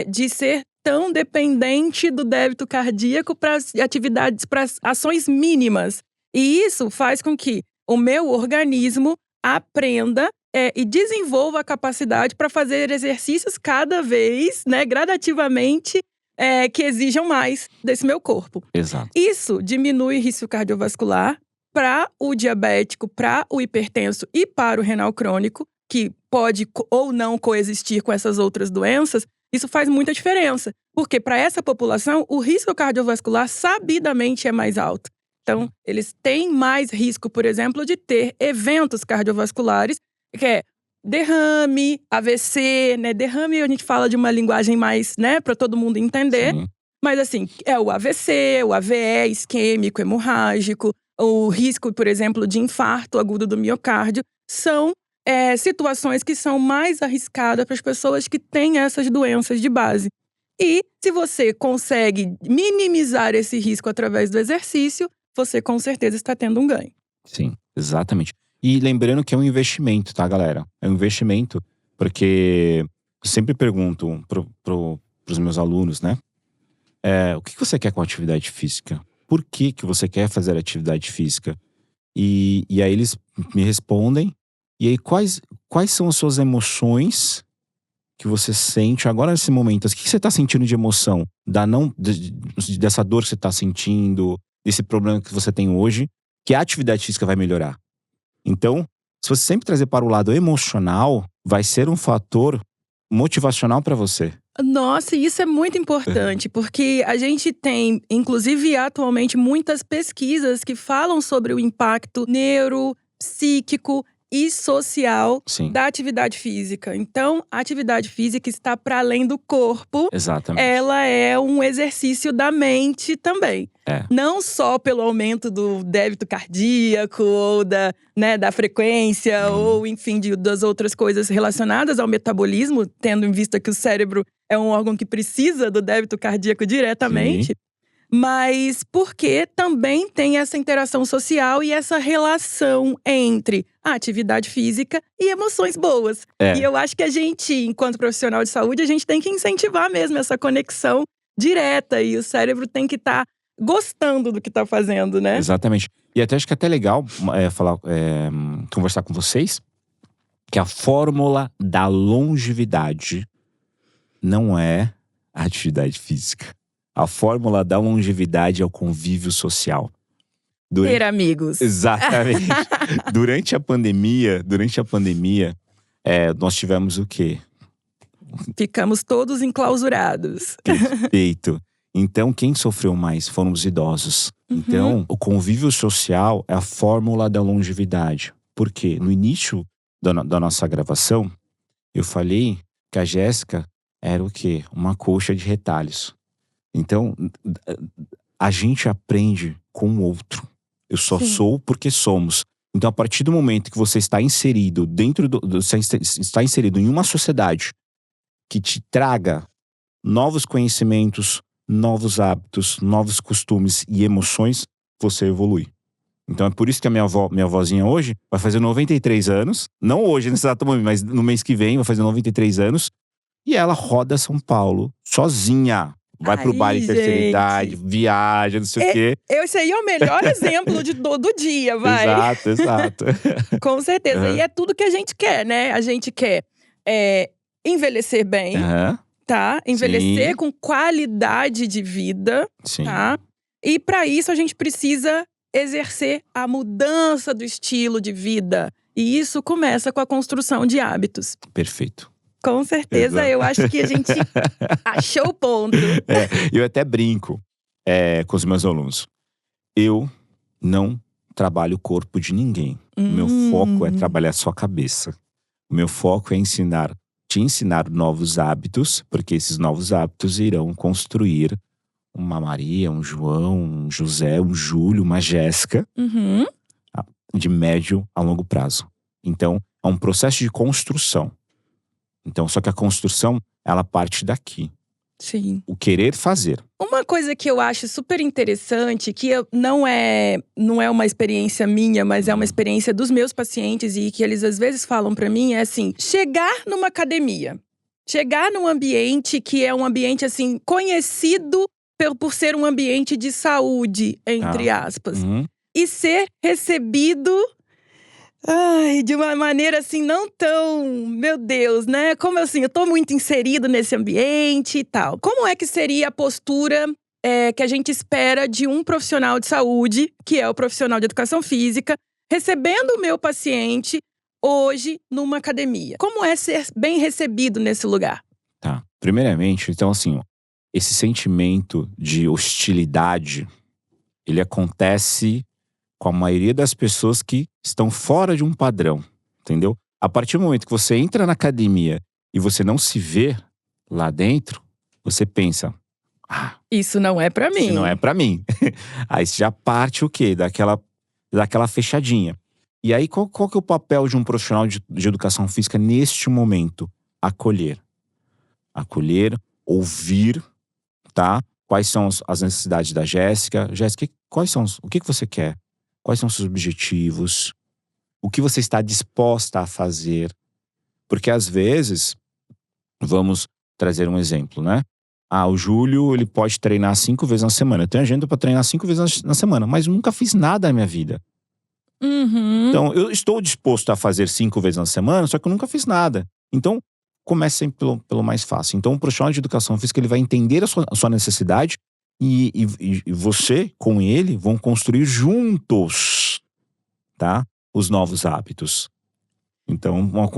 de ser tão dependente do débito cardíaco para atividades, para ações mínimas. E isso faz com que o meu organismo aprenda e desenvolva a capacidade para fazer exercícios cada vez, né, gradativamente, que exijam mais desse meu corpo. Exato. Isso diminui o risco cardiovascular para o diabético, para o hipertenso e para o renal crônico, que pode ou não coexistir com essas outras doenças. Isso faz muita diferença, porque para essa população o risco cardiovascular sabidamente é mais alto. Então, eles têm mais risco, por exemplo, de ter eventos cardiovasculares, que é derrame, AVC, né? Derrame a gente fala de uma linguagem mais, né, para todo mundo entender. Sim. Mas assim, é o AVC, o AVE isquêmico, hemorrágico, o risco, por exemplo, de infarto agudo do miocárdio, são situações que são mais arriscadas para as pessoas que têm essas doenças de base. E se você consegue minimizar esse risco através do exercício, você com certeza está tendo um ganho. Sim, exatamente. E lembrando que é um investimento, tá, galera? É um investimento, porque eu sempre pergunto pros meus alunos, né? O que você quer com a atividade física? Por que você quer fazer atividade física? E aí eles me respondem. E aí, quais são as suas emoções que você sente agora nesse momento? O que você está sentindo de emoção? Dessa dor que você está sentindo, desse problema que você tem hoje, que a atividade física vai melhorar. Então, se você sempre trazer para o lado emocional, vai ser um fator motivacional para você. Nossa, isso é muito importante, porque a gente tem, inclusive atualmente, muitas pesquisas que falam sobre o impacto neuropsíquico e social Sim. da atividade física. Então, a atividade física está para além do corpo. Exatamente. Ela é um exercício da mente também. Não só pelo aumento do débito cardíaco ou da frequência ou, enfim, das outras coisas relacionadas ao metabolismo, tendo em vista que o cérebro é um órgão que precisa do débito cardíaco diretamente. Sim. Mas porque também tem essa interação social e essa relação entre a atividade física e emoções boas. E eu acho que a gente, enquanto profissional de saúde, a gente tem que incentivar mesmo essa conexão direta. E o cérebro tem que estar gostando do que está fazendo, né? Exatamente. E acho que é até legal conversar com vocês que a fórmula da longevidade não é a atividade física. A fórmula da longevidade é o convívio social. Ter amigos. Exatamente. Durante a pandemia, nós tivemos o quê? Ficamos todos enclausurados. Perfeito. Então, quem sofreu mais foram os idosos. Então, o convívio social é a fórmula da longevidade. Por quê? No início da nossa gravação, eu falei que a Jéssica era o quê? Uma coxa de retalhos. Então, a gente aprende com o outro. Eu só sou porque somos. Então, a partir do momento que você está inserido está inserido em uma sociedade que te traga novos conhecimentos, novos hábitos, novos costumes e emoções, você evolui. Então é por isso que a minha avózinha hoje vai fazer 93 anos. Não hoje, nesse exato momento, mas no mês que vem vai fazer 93 anos. E ela roda São Paulo sozinha. Vai pro baile de terceira idade, viaja, não sei o quê. Esse aí é o melhor exemplo do dia, vai. Exato. Com certeza. E é tudo que a gente quer, né? A gente quer envelhecer bem, tá? Envelhecer com qualidade de vida, tá? E para isso a gente precisa exercer a mudança do estilo de vida. E isso começa com a construção de hábitos. Perfeito. Com certeza. Exato. Eu acho que a gente achou o ponto. Eu até brinco com os meus alunos. Eu não trabalho o corpo de ninguém. O meu foco é trabalhar a sua cabeça. O meu foco é te ensinar novos hábitos, porque esses novos hábitos irão construir uma Maria, um João, um José, um Júlio, uma Jéssica, de médio a longo prazo. Então, é um processo de construção. Então, só que a construção, ela parte daqui. Sim. O querer fazer. Uma coisa que eu acho super interessante, que não é uma experiência minha, mas é uma experiência dos meus pacientes e que eles às vezes falam pra mim, é assim: chegar numa academia chegar num ambiente que é um ambiente, assim, conhecido por ser um ambiente de saúde, entre aspas. E ser recebido de uma maneira, assim, não tão… Meu Deus, né? Como assim, eu tô muito inserido nesse ambiente e tal. Como é que seria a postura que a gente espera de um profissional de saúde, que é o profissional de educação física, recebendo o meu paciente hoje numa academia? Como é ser bem recebido nesse lugar? Tá. Primeiramente, então assim, esse sentimento de hostilidade, ele acontece com a maioria das pessoas que estão fora de um padrão, entendeu? A partir do momento que você entra na academia e você não se vê lá dentro, você pensa… Isso não é pra mim. Isso não é pra mim. Aí você já parte o quê? Daquela fechadinha. E aí, qual que é o papel de um profissional de educação física neste momento? Acolher. Acolher, ouvir, tá? Quais são as necessidades da Jéssica? Jéssica, o que você quer? Quais são os seus objetivos? O que você está disposta a fazer? Porque às vezes, vamos trazer um exemplo, né? O Júlio, ele pode treinar 5 vezes na semana. Eu tenho agenda para treinar 5 vezes na semana, mas eu nunca fiz nada na minha vida. Então, eu estou disposto a fazer 5 vezes na semana, só que eu nunca fiz nada. Então, comece sempre pelo mais fácil. Então, o profissional de educação física, ele vai entender a sua necessidade e você, com ele, vão construir juntos, tá? Os novos hábitos. Então, uma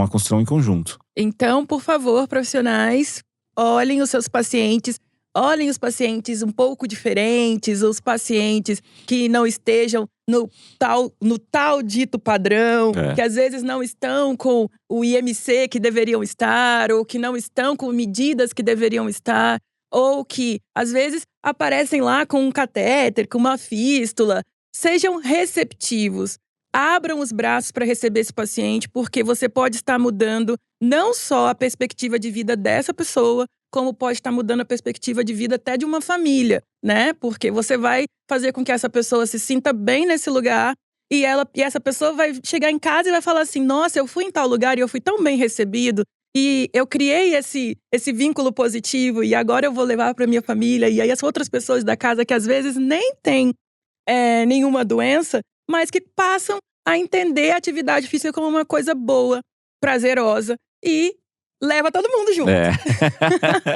construção em conjunto. Então, por favor, profissionais, olhem os seus pacientes, olhem os pacientes um pouco diferentes, os pacientes que não estejam no tal dito padrão, que às vezes não estão com o IMC que deveriam estar, ou que não estão com medidas que deveriam estar, ou que às vezes aparecem lá com um catéter, com uma fístula. Sejam receptivos. Abram os braços para receber esse paciente, porque você pode estar mudando não só a perspectiva de vida dessa pessoa, como pode estar mudando a perspectiva de vida até de uma família, né? Porque você vai fazer com que essa pessoa se sinta bem nesse lugar e essa pessoa vai chegar em casa e vai falar assim: nossa, eu fui em tal lugar e eu fui tão bem recebido e eu criei esse vínculo positivo e agora eu vou levar para minha família. E aí as outras pessoas da casa que às vezes nem têm nenhuma doença, mas que passam a entender a atividade física como uma coisa boa, prazerosa e leva todo mundo junto.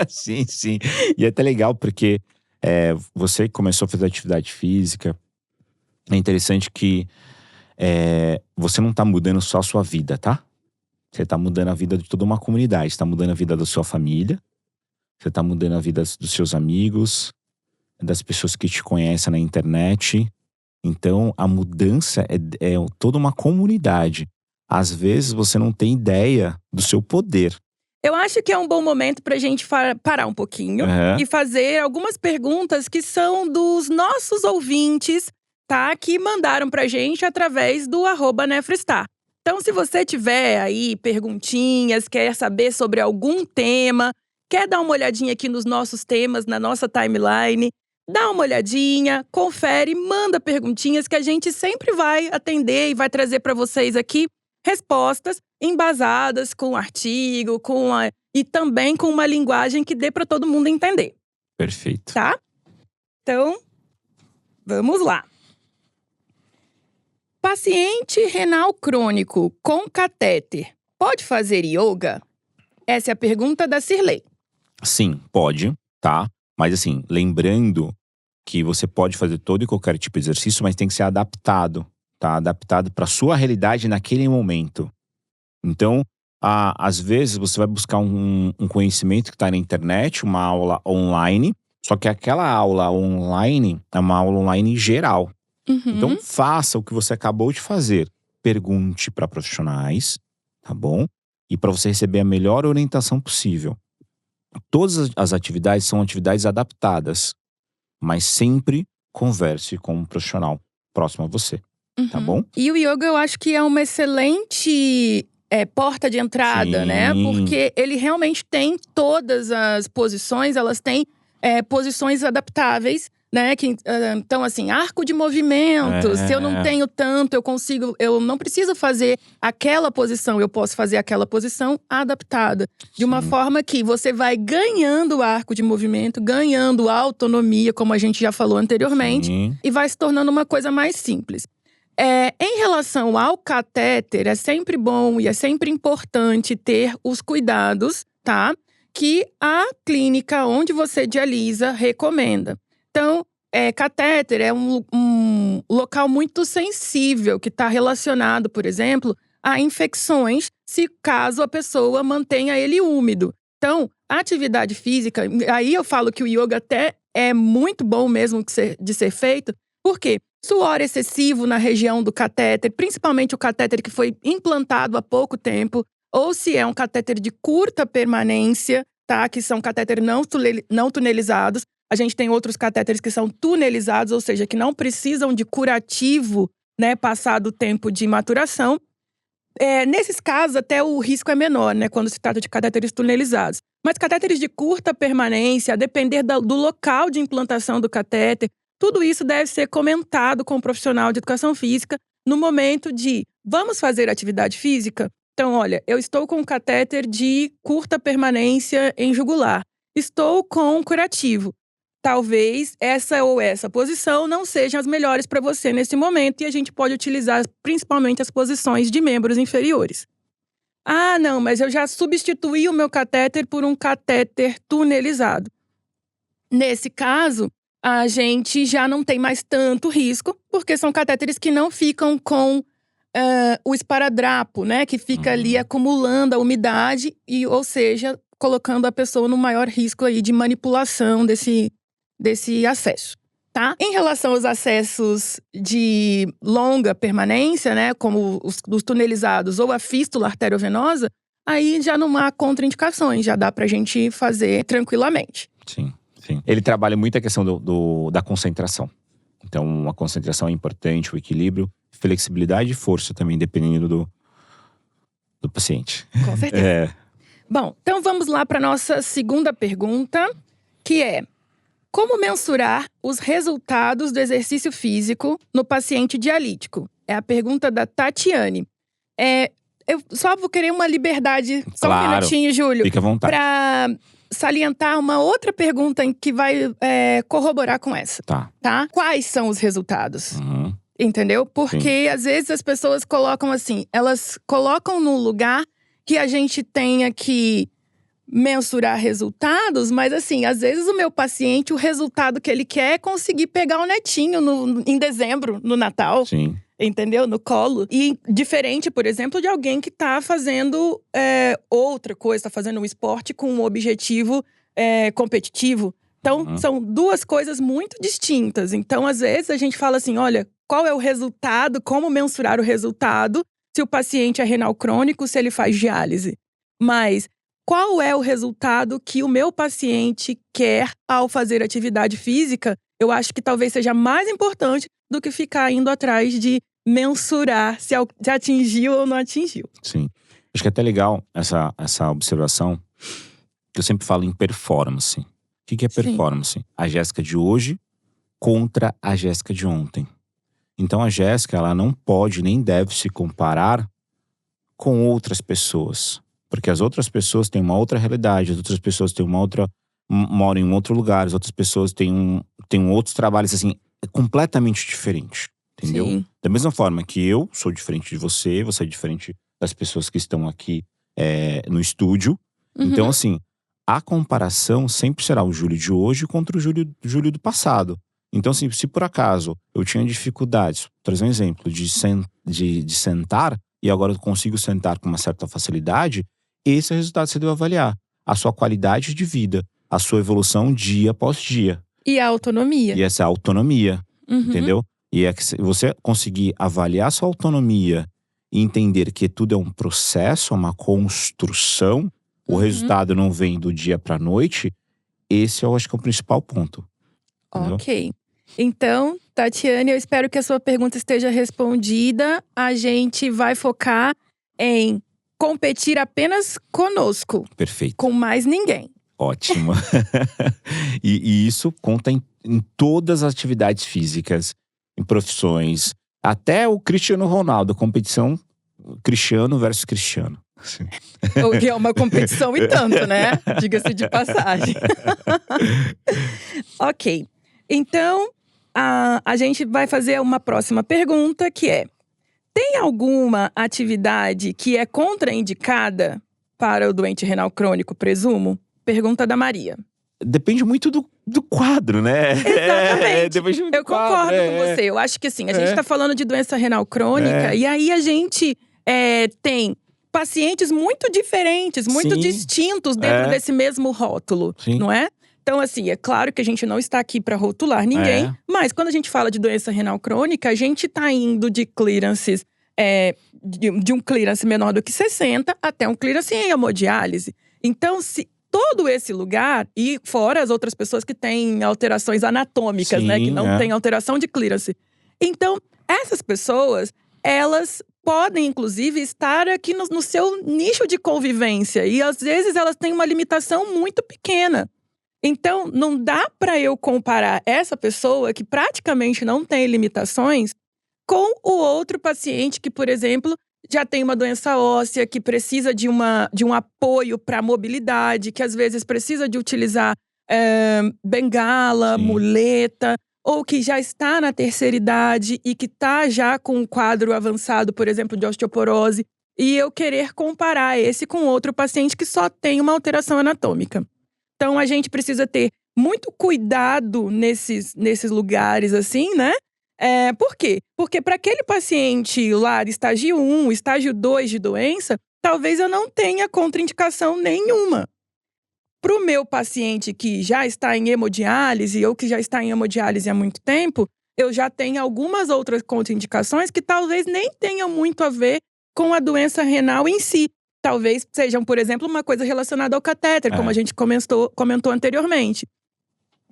Sim, sim. E é até legal porque você começou a fazer atividade física. É interessante que você não tá mudando só a sua vida, tá? Você tá mudando a vida de toda uma comunidade. Você tá mudando a vida da sua família. Você tá mudando a vida dos seus amigos, das pessoas que te conhecem na internet. Então, a mudança é toda uma comunidade. Às vezes, você não tem ideia do seu poder. Eu acho que é um bom momento pra gente parar um pouquinho e fazer algumas perguntas que são dos nossos ouvintes, tá? Que mandaram pra gente através do @nefrostar. Então, se você tiver aí perguntinhas, quer saber sobre algum tema, quer dar uma olhadinha aqui nos nossos temas, na nossa timeline, dá uma olhadinha, confere, manda perguntinhas que a gente sempre vai atender e vai trazer para vocês aqui respostas embasadas com artigo, e também com uma linguagem que dê para todo mundo entender. Perfeito. Tá? Então, vamos lá. Paciente renal crônico com catéter pode fazer yoga? Essa é a pergunta da Cirlei. Sim, pode, tá? Mas assim, lembrando que você pode fazer todo e qualquer tipo de exercício, mas tem que ser adaptado, tá? Adaptado para sua realidade naquele momento. Então, às vezes você vai buscar um conhecimento que está na internet, uma aula online, só que aquela aula online é uma aula online geral. Então, faça o que você acabou de fazer. Pergunte para profissionais, tá bom? E para você receber a melhor orientação possível. Todas as atividades são atividades adaptadas, mas sempre converse com um profissional próximo a você, tá bom? E o yoga eu acho que é uma excelente porta de entrada, Sim. né? Porque ele realmente tem todas as posições, elas têm posições adaptáveis, né? Então, assim, arco de movimento. Se eu não tenho tanto, eu não preciso fazer aquela posição. Eu posso fazer aquela posição adaptada. De uma forma que você vai ganhando arco de movimento, ganhando autonomia, como a gente já falou anteriormente. E vai se tornando uma coisa mais simples. Em relação ao catéter, é sempre bom e é sempre importante ter os cuidados, tá? Que a clínica onde você dialisa recomenda. Então, catéter é um local muito sensível que está relacionado, por exemplo, a infecções, se caso a pessoa mantenha ele úmido. Então, a atividade física, aí eu falo que o yoga até é muito bom mesmo de ser feito, porque suor excessivo na região do catéter, principalmente o catéter que foi implantado há pouco tempo, ou se é um catéter de curta permanência, tá? Que são catéteres não tunelizados. A gente tem outros catéteres que são tunelizados, ou seja, que não precisam de curativo, né? Passado o tempo de maturação. Nesses casos, até o risco é menor, né? Quando se trata de catéteres tunelizados. Mas catéteres de curta permanência, a depender do local de implantação do catéter, tudo isso deve ser comentado com o profissional de educação física no momento de vamos fazer atividade física? Então, olha, eu estou com um catéter de curta permanência em jugular. Estou com um curativo. Talvez essa ou essa posição não sejam as melhores para você nesse momento e a gente pode utilizar principalmente as posições de membros inferiores. Ah, não, mas eu já substituí o meu catéter por um catéter tunelizado. Nesse caso, a gente já não tem mais tanto risco, porque são catéteres que não ficam com o esparadrapo, né? Que fica ali acumulando a umidade ou seja, colocando a pessoa no maior risco aí de manipulação desse acesso, tá? Em relação aos acessos de longa permanência, né? Como os tunelizados ou a fístula arteriovenosa, aí já não há contraindicações, já dá pra gente fazer tranquilamente. Sim. Ele trabalha muito a questão da concentração. Então, a concentração é importante, o equilíbrio, flexibilidade e força também, dependendo do paciente. Com certeza. Bom, então vamos lá para nossa segunda pergunta, que é: como mensurar os resultados do exercício físico no paciente dialítico? É a pergunta da Tatiane. Eu só vou querer uma liberdade, só um minutinho, Júlio. Fica à vontade. Para salientar uma outra pergunta que vai corroborar com essa. Tá? Quais são os resultados? Entendeu? Porque às vezes as pessoas colocam assim, elas colocam no lugar que a gente tenha que mensurar resultados, mas assim, às vezes o meu paciente, o resultado que ele quer é conseguir pegar o netinho em dezembro, no Natal. Sim. Entendeu? No colo. E diferente, por exemplo, de alguém que tá fazendo outra coisa, tá fazendo um esporte com um objetivo competitivo. Então, são duas coisas muito distintas. Então, às vezes, a gente fala assim, olha, qual é o resultado, como mensurar o resultado se o paciente é renal crônico, se ele faz diálise. Mas qual é o resultado que o meu paciente quer ao fazer atividade física? Eu acho que talvez seja mais importante do que ficar indo atrás de mensurar se atingiu ou não atingiu. Sim. Acho que é até legal essa observação, que eu sempre falo em performance. O que é performance? Sim. A Jéssica de hoje contra a Jéssica de ontem. Então a Jéssica, ela não pode nem deve se comparar com outras pessoas. Porque as outras pessoas têm uma outra realidade, as outras pessoas têm moram em um outro lugar, as outras pessoas têm outros trabalhos, assim, completamente diferente. Entendeu? Sim. Da mesma forma que eu sou diferente de você é diferente das pessoas que estão aqui no estúdio. Então, assim, a comparação sempre será o Júlio de hoje contra o Júlio do passado. Então, assim, se por acaso eu tinha dificuldades, vou trazer um exemplo, de sentar, e agora eu consigo sentar com uma certa facilidade, esse é o resultado que você deve avaliar. A sua qualidade de vida, a sua evolução dia após dia. E a autonomia. E essa autonomia, entendeu? E é que você conseguir avaliar sua autonomia e entender que tudo é um processo, uma construção, o resultado não vem do dia para a noite, esse eu acho que é o principal ponto. Entendeu? Ok. Então, Tatiane, eu espero que a sua pergunta esteja respondida. A gente vai focar em competir apenas conosco. Perfeito. Com mais ninguém. Ótimo. E isso conta em todas as atividades físicas, em profissões. Até o Cristiano Ronaldo, competição Cristiano versus Cristiano. Assim. O que é uma competição e tanto, né? Diga-se de passagem. Ok. Então, a gente vai fazer uma próxima pergunta, que é: tem alguma atividade que é contraindicada para o doente renal crônico, presumo? Pergunta da Maria. Depende muito do quadro, né? Exatamente. Depende muito Eu do quadro, concordo com você. Eu acho que assim, a gente tá falando de doença renal crônica, e aí a gente tem pacientes muito diferentes, muito Sim. distintos dentro desse mesmo rótulo, Sim. não é? Então, assim, é claro que a gente não está aqui para rotular ninguém, mas quando a gente fala de doença renal crônica, a gente tá indo de clearances, de um clearance menor do que 60 até um clearance em hemodiálise. Então, se todo esse lugar, e fora as outras pessoas que têm alterações anatômicas, né? Que não têm alteração de clearance. Então, essas pessoas, elas podem, inclusive, estar aqui no seu nicho de convivência. E, às vezes, elas têm uma limitação muito pequena. Então, não dá para eu comparar essa pessoa, que praticamente não tem limitações, com o outro paciente que, por exemplo, já tem uma doença óssea, que precisa de um apoio para a mobilidade, que às vezes precisa de utilizar bengala, muleta, ou que já está na terceira idade e que está já com um quadro avançado, por exemplo, de osteoporose, e eu querer comparar esse com outro paciente que só tem uma alteração anatômica. Então, a gente precisa ter muito cuidado nesses lugares, assim, né? Por quê? Porque para aquele paciente lá de estágio 1, estágio 2 de doença, talvez eu não tenha contraindicação nenhuma. Para o meu paciente que já está em hemodiálise ou que já está em hemodiálise há muito tempo, eu já tenho algumas outras contraindicações que talvez nem tenham muito a ver com a doença renal em si. Talvez sejam, por exemplo, uma coisa relacionada ao catéter, como a gente comentou anteriormente.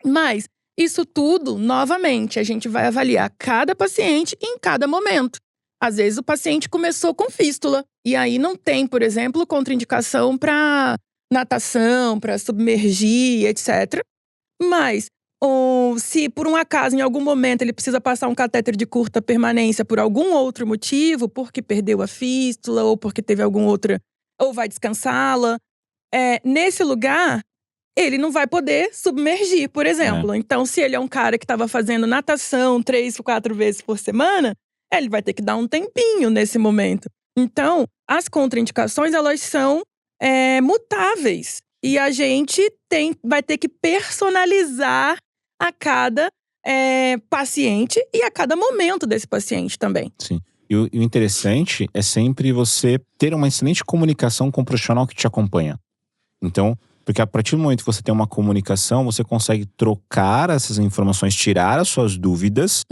Mas isso tudo, novamente, a gente vai avaliar cada paciente em cada momento. Às vezes o paciente começou com fístula, e aí não tem, por exemplo, contraindicação para natação, para submergir, etc. Mas, se por um acaso, em algum momento, ele precisa passar um catéter de curta permanência por algum outro motivo, porque perdeu a fístula, ou porque teve algum outro, ou vai descansá-la, nesse lugar, ele não vai poder submergir, por exemplo. Então, se ele é um cara que estava fazendo natação 3 ou 4 vezes por semana, ele vai ter que dar um tempinho nesse momento. Então, as contraindicações, elas são mutáveis. E a gente vai ter que personalizar a cada paciente e a cada momento desse paciente também. Sim. E o interessante é sempre você ter uma excelente comunicação com o profissional que te acompanha. Então, porque a partir do momento que você tem uma comunicação, você consegue trocar essas informações, tirar as suas dúvidas.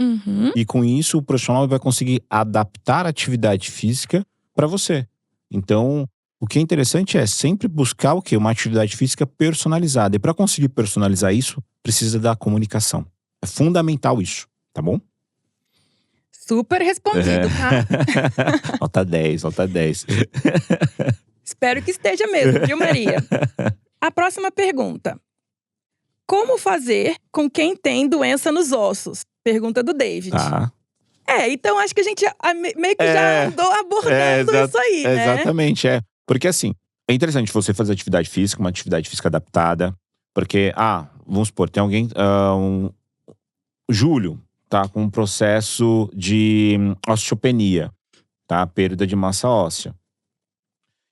E com isso, o profissional vai conseguir adaptar a atividade física para você. Então, o que é interessante é sempre buscar o quê? Uma atividade física personalizada. E para conseguir personalizar isso, precisa da comunicação. É fundamental isso, tá bom? Super respondido, tá? Nota 10, nota 10. Espero que esteja mesmo, viu, Maria? A próxima pergunta. Como fazer com quem tem doença nos ossos? Pergunta do David. Tá. Então acho que a gente meio que já andou abordando isso aí, né? Exatamente, Porque assim, é interessante você fazer atividade física, uma atividade física adaptada. Porque, vamos supor, tem alguém… Júlio tá com um processo de osteopenia, tá? Perda de massa óssea.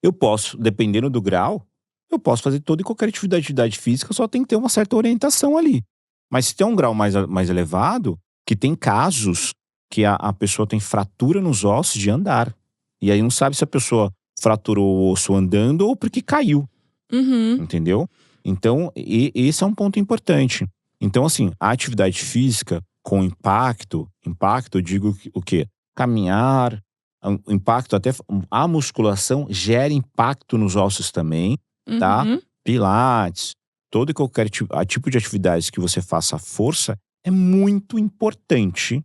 Eu posso, dependendo do grau, eu posso fazer toda e qualquer atividade física, só tem que ter uma certa orientação ali. Mas se tem um grau mais elevado, que tem casos que a pessoa tem fratura nos ossos de andar. E aí não sabe se a pessoa fraturou o osso andando ou porque caiu. Entendeu? Então, esse é um ponto importante. Então, assim, a atividade física com impacto, eu digo o quê? Caminhar, impacto até… A musculação gera impacto nos ossos também, tá? Pilates, todo e qualquer tipo de atividade que você faça força é muito importante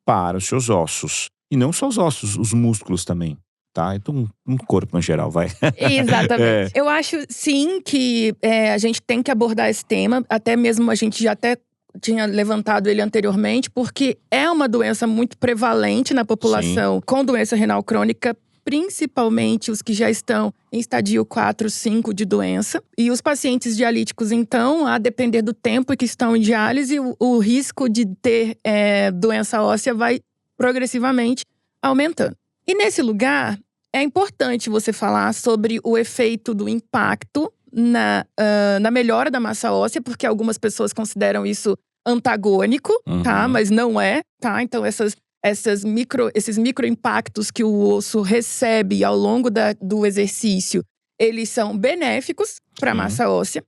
para os seus ossos. E não só os ossos, os músculos também, tá? Então, um corpo no geral, vai. Exatamente. Eu acho, sim, que a gente tem que abordar esse tema. Até mesmo a gente já até tinha levantado ele anteriormente. Porque é uma doença muito prevalente na população com doença renal crônica. Principalmente os que já estão em estadio 4, 5 de doença. E os pacientes dialíticos, então, a depender do tempo que estão em diálise, o risco de ter doença óssea vai progressivamente aumentando. E nesse lugar, é importante você falar sobre o efeito do impacto na melhora da massa óssea, porque algumas pessoas consideram isso antagônico, tá? Mas não é, tá? Então, esses microimpactos que o osso recebe ao longo do exercício, eles são benéficos para a massa óssea.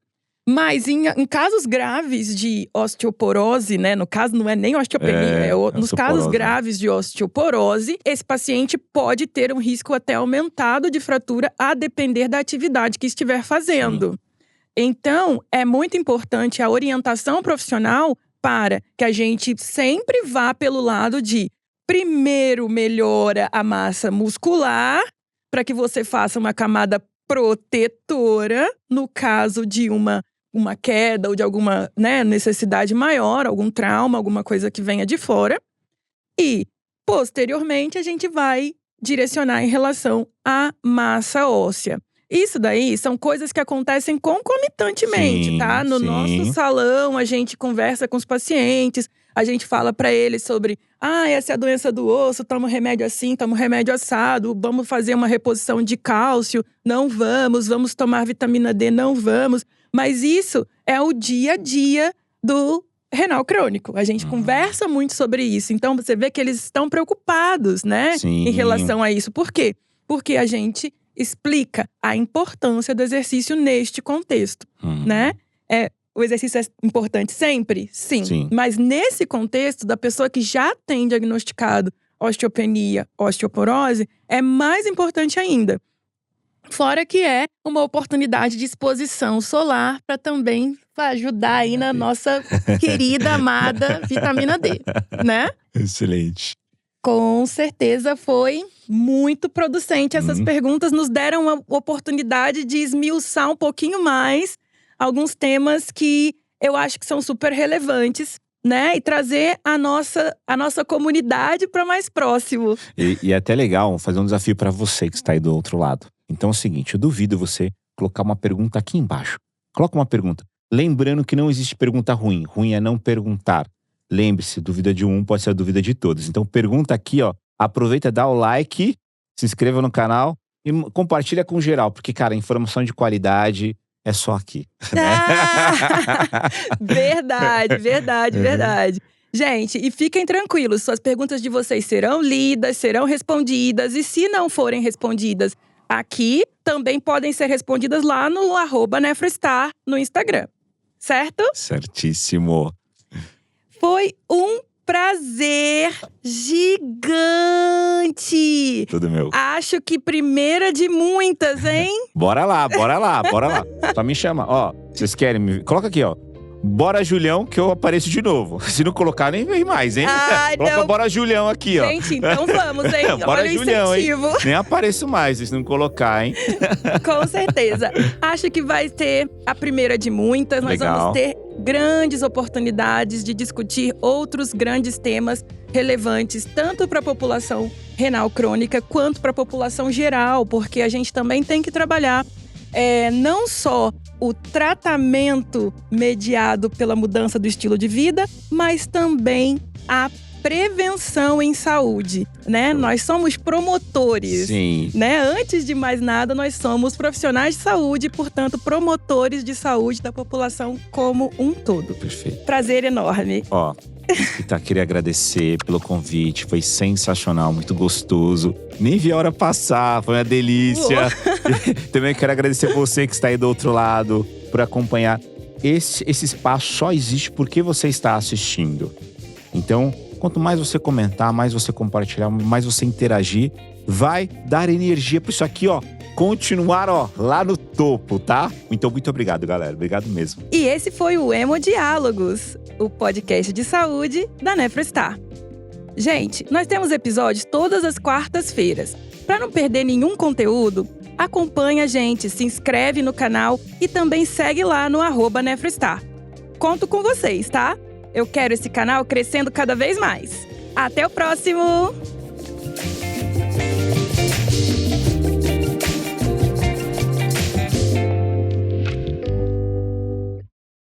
Mas em casos graves de osteoporose, né? No caso, não é nem osteopenia, nos casos graves de osteoporose, esse paciente pode ter um risco até aumentado de fratura a depender da atividade que estiver fazendo. Então, é muito importante a orientação profissional para que a gente sempre vá pelo lado de primeiro melhora a massa muscular, para que você faça uma camada protetora no caso de uma queda ou de alguma necessidade maior, algum trauma, alguma coisa que venha de fora. E, posteriormente, a gente vai direcionar em relação à massa óssea. Isso daí são coisas que acontecem concomitantemente, tá? No nosso salão, a gente conversa com os pacientes, a gente fala para eles sobre essa é a doença do osso, toma um remédio assim, toma um remédio assado, vamos fazer uma reposição de cálcio, não vamos tomar vitamina D, não vamos. Mas isso é o dia a dia do renal crônico. A gente conversa muito sobre isso. Então, você vê que eles estão preocupados, né? Em relação a isso. Por quê? Porque a gente explica a importância do exercício neste contexto, né? O exercício é importante sempre? Sim. Mas nesse contexto da pessoa que já tem diagnosticado osteopenia, osteoporose, é mais importante ainda. Fora que é uma oportunidade de exposição solar para também ajudar aí na nossa querida, amada vitamina D, né? Excelente. Com certeza foi muito producente. Essas perguntas nos deram a oportunidade de esmiuçar um pouquinho mais alguns temas que eu acho que são super relevantes, né? E trazer a nossa comunidade para mais próximo. E é até legal fazer um desafio para você que está aí do outro lado. Então é o seguinte, eu duvido você colocar uma pergunta aqui embaixo. Coloca uma pergunta. Lembrando que não existe pergunta ruim. Ruim é não perguntar. Lembre-se, dúvida de um pode ser a dúvida de todos. Então pergunta aqui, ó. Aproveita, dá o like, se inscreva no canal e compartilha com geral. Porque, cara, informação de qualidade é só aqui. Verdade. Gente, e fiquem tranquilos. Suas perguntas de vocês serão lidas, serão respondidas. E se não forem respondidas aqui, também podem ser respondidas lá no @nefrostar no Instagram. Certo? Certíssimo. Foi um prazer gigante. Tudo meu. Acho que primeira de muitas, hein? Bora lá. Só me chama. Ó, vocês querem me… Coloca aqui, ó. Bora Julião, que eu apareço de novo. Se não colocar, nem vem mais, hein? Coloca não. Bora Julião aqui, ó. Gente, então vamos, hein? Bora Olha Julião, o incentivo. Hein? Nem apareço mais, se não colocar, hein? Com certeza. Acho que vai ter a primeira de muitas. Nós vamos ter grandes oportunidades de discutir outros grandes temas relevantes, tanto para a população renal crônica, quanto para a população geral. Porque a gente também tem que trabalhar não só o tratamento mediado pela mudança do estilo de vida, mas também a prevenção em saúde, né? Nós somos promotores, né? Antes de mais nada, nós somos profissionais de saúde, portanto, promotores de saúde da população como um todo. Perfeito. Prazer enorme. Ó, queria agradecer pelo convite, foi sensacional, muito gostoso. Nem vi a hora passar, foi uma delícia. Também quero agradecer você que está aí do outro lado por acompanhar. Esse espaço só existe porque você está assistindo. Então, quanto mais você comentar, mais você compartilhar, mais você interagir, vai dar energia para isso aqui, ó. Continuar, ó, lá no topo, tá? Então, muito obrigado, galera. Obrigado mesmo. E esse foi o Hemodiálogos, o podcast de saúde da Nefrostar. Gente, nós temos episódios todas as quartas-feiras. Para não perder nenhum conteúdo, acompanha a gente, se inscreve no canal e também segue lá no @nefrostar. Conto com vocês, tá? Eu quero esse canal crescendo cada vez mais. Até o próximo!